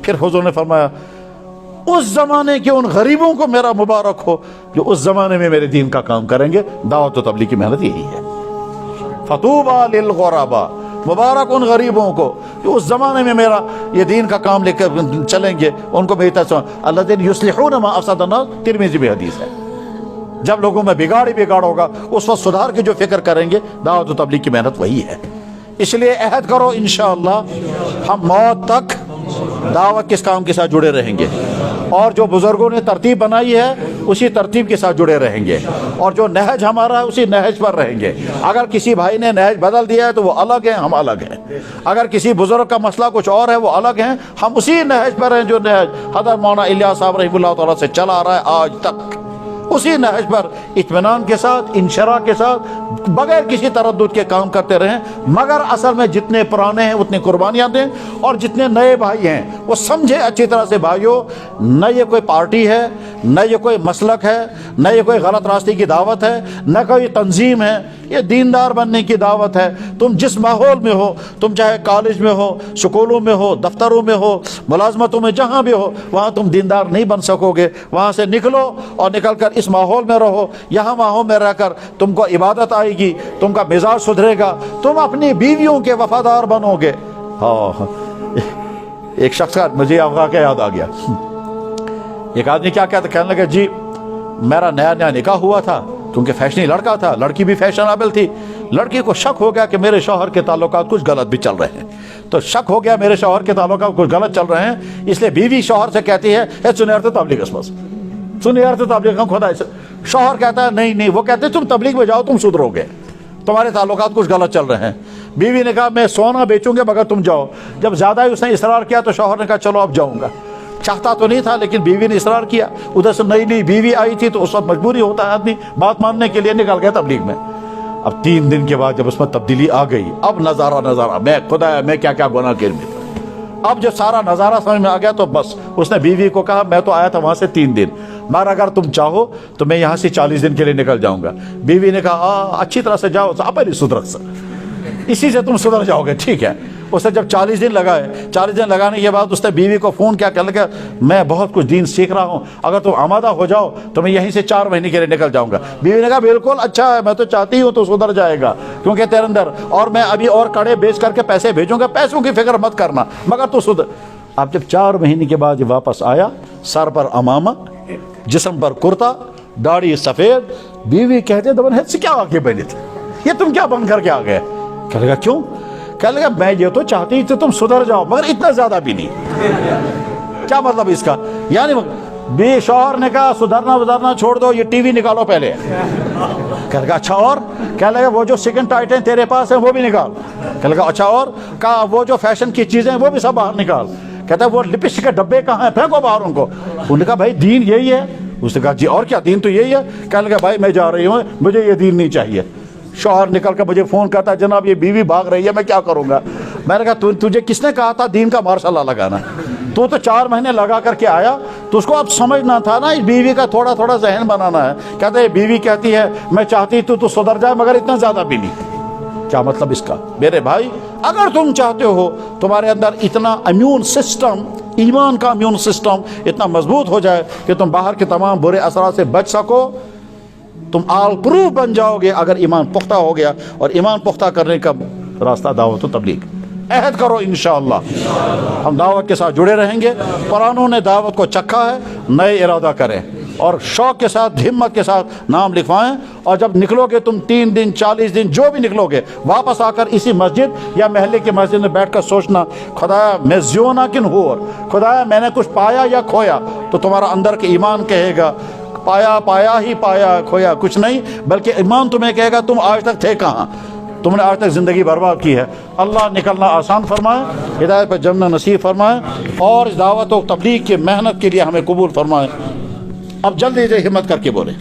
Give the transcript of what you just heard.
پھر حضور نے فرمایا اس زمانے کے ان غریبوں کو میرا مبارک ہو جو اس زمانے میں میرے دین کا کام کریں گے. دعوت و تبلیغ کی محنت یہی ہے. فطوبى للغرباء، مبارک ان غریبوں کو جو اس زمانے میں میرا یہ دین کا کام لے کر چلیں گے. ان کو بہتر سمجھ الذين يصلحون ما افسد الناس، ترمذی میں حدیث ہے. جب لوگوں میں بگاڑ ہی بگاڑ ہوگا اس وقت سدھار کے جو فکر کریں گے. دعوت و تبلیغ کی محنت وہی ہے. اس لیے عہد کرو انشاءاللہ ہم موت تک دعوت کس کام کے ساتھ جڑے رہیں گے، اور جو بزرگوں نے ترتیب بنائی ہے اسی ترتیب کے ساتھ جڑے رہیں گے، اور جو نہج ہمارا ہے اسی نہج پر رہیں گے. اگر کسی بھائی نے نہج بدل دیا ہے تو وہ الگ ہیں، ہم الگ ہیں. اگر کسی بزرگ کا مسئلہ کچھ اور ہے وہ الگ ہیں، ہم اسی نہج پر ہیں جو نہج حضرت مولانا الیاس صاحب رحمہ اللہ تعالیٰ سے چلا آ رہا ہے آج تک. اسی نہج پر اطمینان کے ساتھ، انشراح کے ساتھ، بغیر کسی تردد کے کام کرتے رہیں. مگر اصل میں جتنے پرانے ہیں اتنی قربانیاں دیں، اور جتنے نئے بھائی ہیں وہ سمجھے اچھی طرح سے بھائیوں، نہ یہ کوئی پارٹی ہے، نہ یہ کوئی مسلک ہے، نہ یہ کوئی غلط راستے کی دعوت ہے، نہ کوئی تنظیم ہے. یہ دیندار بننے کی دعوت ہے. تم جس ماحول میں ہو، تم چاہے کالج میں ہو، سکولوں میں ہو، دفتروں میں ہو، ملازمتوں میں، جہاں بھی ہو، وہاں تم دیندار نہیں بن سکو گے. وہاں سے نکلو اور نکل کر اس ماحول میں رہو. یہاں ماحول میں رہ کر تم کو عبادت آئے گی، تم کا مزاج سدھرے گا، تم اپنی بیویوں کے وفادار بنو گے. ہاں، ایک شخص کا مجھے افغان کا یاد آ گیا. ایک آدمی کیا کہتا، کہنے لگا جی میرا نیا نیا نکاح ہوا تھا، کیونکہ فیشنی لڑکا تھا، لڑکی بھی فیشنیبل تھی. لڑکی کو شک ہو گیا کہ میرے شوہر کے تعلقات کچھ غلط بھی چل رہے ہیں. تو شک ہو گیا میرے شوہر کے تعلقات کچھ غلط چل رہے ہیں، اس لیے بیوی شوہر سے کہتی ہے اے سنیار تبلیغ اس بس سنیار تبلیغ کا خدا. شوہر کہتا ہے نہیں، وہ کہتے تم تبلیغ میں جاؤ تم سدھرو گے، تمہارے تعلقات کچھ غلط چل رہے ہیں. بیوی نے کہا میں سونا بیچوں گے مگر تم جاؤ. جب زیادہ ہی اس نے اصرار کیا تو شوہر نے کہا چلو اب جاؤں گا. چاہتا تو نہیں تھا لیکن بیوی نے اصرار کیا. ادھر سے نئی نئی بیوی آئی تھی تو اس وقت مجبوری ہوتا ہے آدمی بات ماننے کے لیے، نکل گیا تبلیغ میں. اب 3 دن کے بعد جب اس میں تبدیلی آ گئی، اب نظارہ میں خدا میں کیا کیا گناہ کر میں تھا. اب جب سارا نظارہ سمجھ میں آ گیا تو بس اس نے بیوی کو کہا میں تو آیا تھا وہاں سے 3 دن، مگر اگر تم چاہو تو میں یہاں سے 40 دن کے لیے نکل جاؤں گا. بیوی نے کہا اچھی طرح سے جاؤ، آپ نہیں سدھر سر، اسی سے تم سدھر جاؤ گے. ٹھیک ہے. اس نے جب 40 دن لگائے، 40 دن لگانے کے بعد اس نے بیوی کو فون کیا، کہنے لگا میں بہت کچھ دین سیکھ رہا ہوں، اگر تم آمادہ ہو جاؤ تو میں یہیں سے 4 مہینے کے لیے نکل جاؤں گا. بیوی نے کہا بالکل اچھا ہے، میں تو چاہتی ہوں تو سدھر جائے گا کیونکہ تیرے اندر، اور میں ابھی اور کڑے بیچ کر کے پیسے بھیجوں گا، پیسوں کی فکر مت کرنا، مگر تو سدھر. اب جب 4 مہینے کے بعد یہ واپس آیا، سر پر امامہ، جسم پر کرتا، داڑھی سفید. بیوی کہتے دبن ہے سے کیا آگے بنے تھے، یہ تم کیا بن کر کے آ گئے؟ کہنے لگا کیوں؟ کہنے لگا میں یہ تو چاہتی تھی تم سدھر جاؤ مگر اتنا زیادہ بھی نہیں. کیا مطلب اس کا؟ یعنی بے شوہر نے کہا سدھرنا چھوڑ دو، یہ ٹی وی نکالو پہلے. کہنے لگا اچھا اور؟ کہنے لگا وہ جو سیکنڈ ٹائٹن تیرے پاس ہیں وہ بھی نکال. کہنے لگا اچھا اور؟ کہا وہ جو فیشن کی چیزیں ہیں وہ بھی سب باہر نکال. کہتا ہے وہ لپسٹک کے ڈبے کہاں ہیں، پھینکو باہر ان کو. انہوں نے کہا بھائی دین یہی ہے. اس نے کہا جی اور کیا، دین تو یہی ہے. کہنے لگا بھائی میں جا رہی ہوں، مجھے یہ دین نہیں چاہیے. شوہر نکل کر مجھے فون کرتا ہے جناب یہ بیوی بھاگ رہی ہے، میں کیا کروں گا؟ میں نے کہا تجھے کس نے کہا تھا دین کا ماشاء اللہ لگانا؟ تو 4 مہینے لگا کر کے آیا تو اس کو اب سمجھنا تھا نا، اس بیوی کا تھوڑا تھوڑا ذہن بنانا ہے. کہتے ہیں بیوی کہتی ہے میں چاہتی تو سدھر جائے مگر اتنا زیادہ بھی نہیں. کیا مطلب اس کا؟ میرے بھائی اگر تم چاہتے ہو تمہارے اندر اتنا امیون سسٹم، ایمان کا امیون سسٹم اتنا مضبوط ہو جائے کہ تم باہر کے تمام برے اثرات سے بچ سکو، تم آل پروف بن جاؤ گے اگر ایمان پختہ ہو گیا. اور ایمان پختہ کرنے کا راستہ دعوت و تبلیغ. عہد کرو انشاءاللہ ہم دعوت کے ساتھ جڑے رہیں گے. پرانوں نے دعوت کو چکھا ہے، نئے ارادہ کریں اور شوق کے ساتھ، ہمت کے ساتھ نام لکھوائیں. اور جب نکلو گے تم 3 دن 40 دن جو بھی نکلو گے، واپس آ کر اسی مسجد یا محلے کی مسجد میں بیٹھ کر سوچنا خدایا میں زیونا کن ہو، خدایا میں نے کچھ پایا یا کھویا. تو تمہارا اندر کے ایمان کہے گا پایا ہی پایا، کھویا کچھ نہیں. بلکہ ایمان تمہیں کہے گا تم آج تک تھے کہاں، تم نے آج تک زندگی برباد کی ہے. اللہ نکلنا آسان فرمائے، ہدایت پر جمنا نصیب فرمائے، اور اس دعوت و تبلیغ کی محنت کے لیے ہمیں قبول فرمائے. اب جلدی سے ہمت کر کے بولیں.